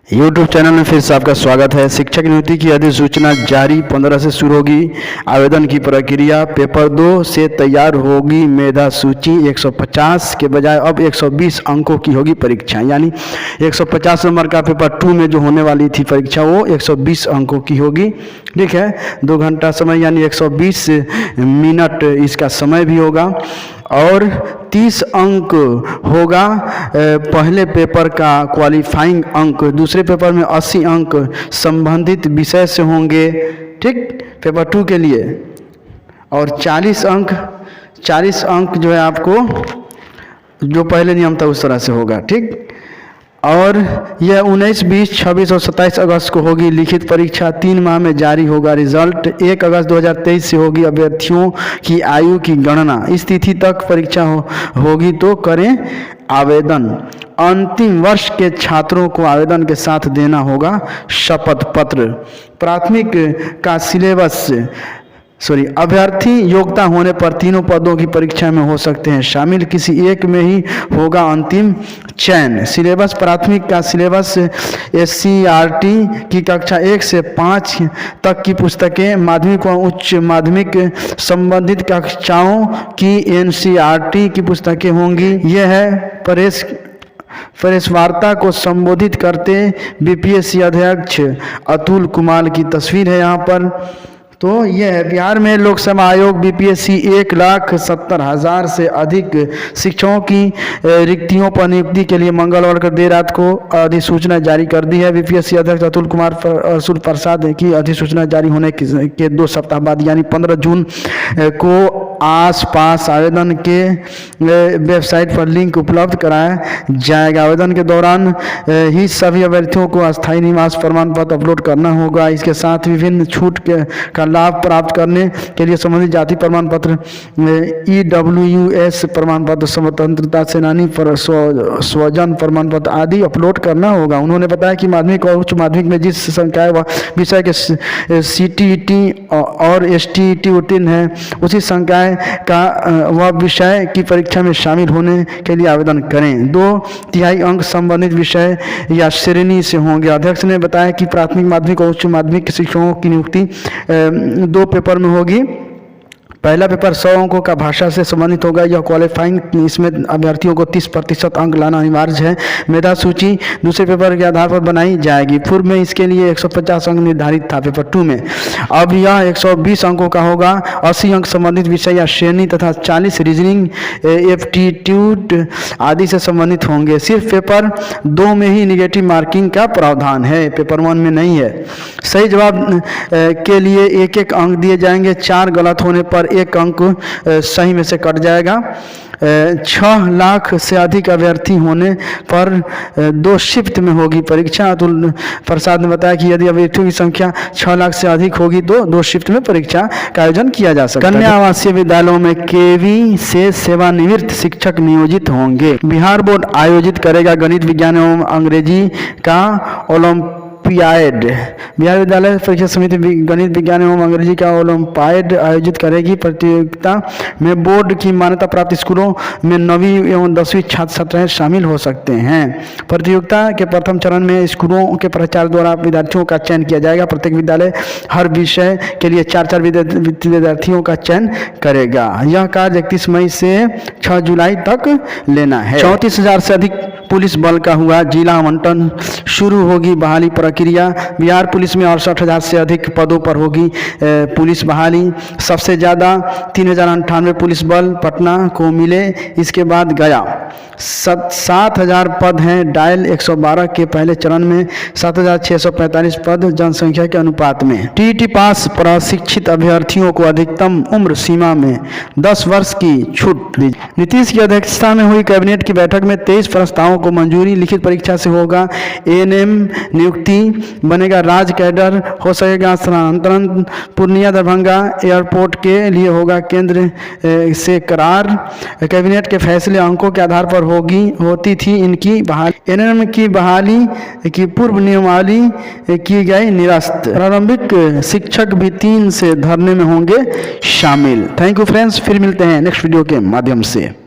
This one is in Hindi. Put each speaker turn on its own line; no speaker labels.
YouTube चैनल में फिर से आपका स्वागत है। शिक्षक नियुक्ति की अधिसूचना जारी 15 से शुरू होगी। आवेदन की प्रक्रिया पेपर 2 से तैयार होगी मेधा सूची। 150 के बजाय अब 120 अंकों की होगी परीक्षा, यानी 150 नंबर का पेपर 2 में जो होने वाली थी परीक्षा वो 120 अंकों की होगी। ठीक है, 2 घंटा समय यानी 120 मिनट इसका समय भी होगा और 30 अंक होगा पहले पेपर का क्वालिफाइंग अंक, दूसरे पेपर में 80 अंक संबंधित विषय से होंगे। ठीक, पेपर 2 के लिए और 40 अंक जो है आपको जो पहले नियम था उस तरह से होगा। ठीक, और यह 19, 20, 26 और 27 अगस्त को होगी लिखित परीक्षा। 3 माह में जारी होगा रिजल्ट। 1 अगस्त 2023 से होगी अभ्यर्थियों की आयु की गणना। इस तिथि तक परीक्षा होगी तो करें आवेदन। अंतिम वर्ष के छात्रों को आवेदन के साथ देना होगा शपथ पत्र। प्राथमिक का सिलेबस अभ्यर्थी योग्यता होने पर तीनों पदों की परीक्षा में हो सकते हैं शामिल, किसी एक में ही होगा अंतिम चयन। सिलेबस प्राथमिक का सिलेबस SCRT की कक्षा 1 से 5 तक की पुस्तकें, माध्यमिक व उच्च माध्यमिक संबंधित कक्षाओं की NCERT की पुस्तकें होंगी। यह है प्रेस वार्ता को संबोधित करते BPSC अध्यक्ष अतुल कुमार की तस्वीर है यहाँ पर। तो यह है बिहार में लोकसेवा आयोग BPSC 1,70,000 से अधिक शिक्षकों की रिक्तियों पर नियुक्ति के लिए मंगलवार को देर रात को अधिसूचना जारी कर दी है। BPSC अध्यक्ष अतुल कुमार अरशुल प्रसाद की अधिसूचना जारी होने के 2 सप्ताह बाद यानी 15 जून को आसपास आवेदन के वेबसाइट पर लिंक उपलब्ध कराया जाएगा। आवेदन के दौरान ही सभी अभ्यर्थियों को अस्थायी निवास प्रमाण पत्र अपलोड करना होगा। इसके साथ विभिन्न छूट का लाभ प्राप्त करने के लिए संबंधित जाति प्रमाण पत्र, EWS प्रमाण पत्र, स्वतंत्रता सेनानी स्वजन प्रमाण पत्र आदि अपलोड करना होगा। उन्होंने बताया कि माध्यमिक और उच्च माध्यमिक में जिस संकाय व विषय के CTET और STET उत्तीर्ण है उसी संकाय का वह विषय की परीक्षा में शामिल होने के लिए आवेदन करें। 2/3 अंक संबंधित विषय या श्रेणी से होंगे। अध्यक्ष ने बताया कि प्राथमिक, माध्यमिक और उच्च माध्यमिक शिक्षकों की नियुक्ति 2 पेपर में होगी। पहला पेपर 100 अंकों का भाषा से संबंधित होगा। यह क्वालिफाइंग, इसमें अभ्यर्थियों को 30% अंक लाना अनिवार्य है। मेधा सूची दूसरे पेपर के आधार पर बनाई जाएगी। पूर्व में इसके लिए 150 अंक निर्धारित था पेपर 2 में, अब यह 120 अंकों का होगा। 80 अंक संबंधित विषय या श्रेणी तथा 40 रीजनिंग, एप्टीट्यूड आदि से संबंधित होंगे। सिर्फ पेपर 2 में ही निगेटिव मार्किंग का प्रावधान है, पेपर 1 में नहीं है। सही जवाब के लिए 1-1 अंक दिए जाएंगे। 4 गलत होने पर 1 अंक सही में से कट जाएगा। 6 लाख से अधिक अभ्यर्थी होने पर 2 शिफ्ट में होगी परीक्षा। अतुल प्रसाद ने बताया कि यदि अभ्यर्थियों की संख्या 6 लाख से अधिक होगी तो 2 शिफ्ट में परीक्षा का आयोजन किया जा सकता है। कन्या आवासीय विद्यालयों में KV से सेवानिवृत्त शिक्षक नियोजित होंगे। बिहार बोर्ड आयोजित करेगा गणित, विज्ञान एवं अंग्रेजी का ओलंपियाड। बिहार विद्यालय परीक्षा समिति गणित, विज्ञान एवं अंग्रेजी का ओलंपियाड आयोजित करेगी। प्रतियोगिता में बोर्ड की मान्यता प्राप्त स्कूलों में 9वीं एवं 10वीं छात्र छात्राएं शामिल हो सकते हैं। प्रतियोगिता के प्रथम चरण में स्कूलों के प्राचार्य द्वारा विद्यार्थियों का चयन किया जाएगा। प्रत्येक विद्यालय हर विषय के लिए 4-4 विद्यार्थियों का चयन करेगा। यह कार्य 31 मई से 6 जुलाई तक लेना है। 34,000 से अधिक पुलिस बल का हुआ जिला आवंटन, शुरू होगी बहाली प्रक्रिया। बिहार पुलिस में 68,000 से अधिक पदों पर होगी पुलिस बहाली। सबसे ज़्यादा 3,098 पुलिस बल पटना को मिले, इसके बाद गया। 7,000 पद हैं। डायल 112 के पहले चरण में 7,645 पद जनसंख्या के अनुपात में। TET पास प्रशिक्षित अभ्यर्थियों को अधिकतम उम्र सीमा में 10 वर्ष की छूट दी। नीतीश की अध्यक्षता में हुई कैबिनेट की बैठक में 23 प्रस्तावों को मंजूरी। लिखित परीक्षा से होगा ANM नियुक्ति, बनेगा राज कैडर, हो सकेगा स्थानांतरण। पूर्णिया दरभंगा एयरपोर्ट के लिए होगा केंद्र से करार। कैबिनेट के फैसले अंकों के आधार पर होती थी इनकी बहाली। ANM की बहाली की पूर्व नियमावली की गई निरस्त। प्रारंभिक शिक्षक भी 3 से धरने में होंगे शामिल। थैंक यू फ्रेंड्स, फिर मिलते हैं नेक्स्ट वीडियो के माध्यम से।